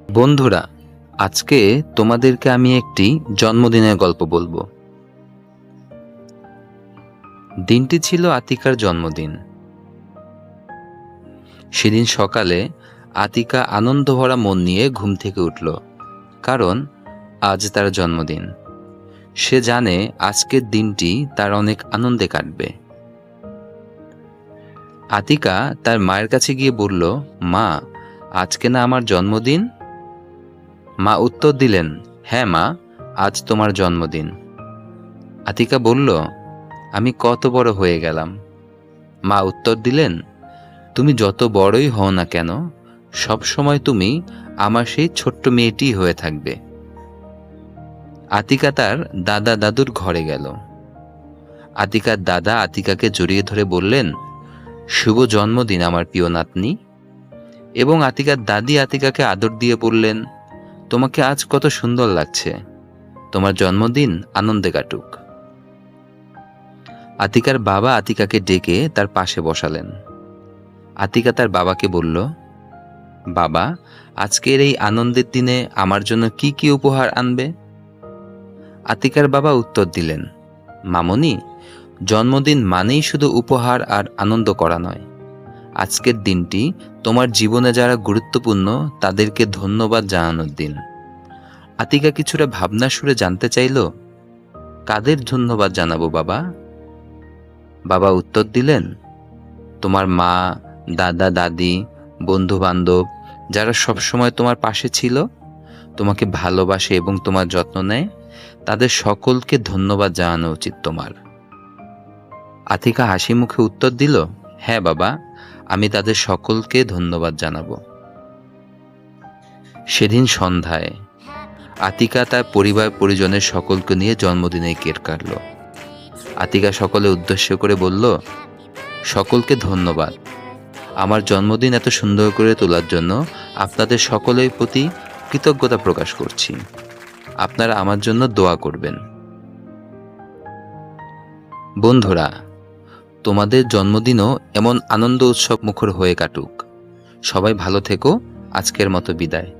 বন্ধুরা, আজকে তোমাদেরকে আমি একটি জন্মদিনের গল্প বলবো। দিনটি ছিল আতিকার জন্মদিন। সেদিন সকালে আতিকা আনন্দভরা মন নিয়ে ঘুম থেকে উঠল, কারণ আজ তার জন্মদিন। সে জানে আজকের দিনটি তার অনেক আনন্দে কাটবে। আতিকা তার মায়ের কাছে গিয়ে বলল, মা, আজকে না আমার জন্মদিন? মা উত্তর দিলেন, হ্যাঁ মা, আজ তোমার জন্মদিন। আতিকা বলল, আমি কত বড় হয়ে গেলাম? মা উত্তর দিলেন, তুমি যত বড়ই হও না কেন, সব সময় তুমি আমার সেই ছোট্ট মেয়েটি হয়ে থাকবে। আতিকা তার দাদা দাদুর ঘরে গেল। আতিকার দাদা আতিকাকে জড়িয়ে ধরে বললেন, শুভ জন্মদিন আমার প্রিয় নাতনি। এবং আতিকার দাদি আতিকাকে আদর দিয়ে বললেন, তোমাকে আজ কত সুন্দর লাগছে, তোমার জন্মদিন আনন্দে কাটুক। আতিকার বাবা আতিকাকে ডেকে তার পাশে বসালেন। আতিকা তার বাবাকে বলল, বাবা, আজকের এই আনন্দের দিনে আমার জন্য কি কি উপহার আনবে? আতিকার বাবা উত্তর দিলেন, মামনি, জন্মদিন মানেই শুধু উপহার আর আনন্দ করা নয়। আজকের দিনটি তোমার জীবনে যারা গুরুত্বপূর্ণ তাদেরকে ধন্যবাদ জানানোর দিন। আতিকা কিছুটা ভাবনা সুরে জানতে চাইল, কাদের ধন্যবাদ জানাবো বাবা? বাবা উত্তর দিলেন, তোমার মা, দাদা দাদি, বন্ধু বান্ধব, যারা সবসময় তোমার পাশে ছিল, তোমাকে ভালোবাসে এবং তোমার যত্ন নেয়, তাদের সকলকে ধন্যবাদ জানানো উচিত তোমার। আতিকা হাসি মুখে উত্তর দিল, হ্যাঁ বাবা, আমি তাদের সকলকে ধন্যবাদ জানাবো। সেদিন সন্ধ্যায় আতিকা তার পরিবার পরিজনের সকলকে নিয়ে জন্মদিনের কেক কাটল। আতিকা সকলের উদ্দেশ্য করে বলল, সকলকে ধন্যবাদ, আমার জন্মদিন এত সুন্দর করে তোলার জন্য আপনাদের সকলের প্রতি কৃতজ্ঞতা প্রকাশ করছি। আপনারা আমার জন্য দোয়া করবেন। বন্ধুরা, তোমাদের জন্মদিনও এমন আনন্দ উৎসব মুখর হয়ে কাটুক। সবাই ভালো থেকো। আজকের মতো বিদায়।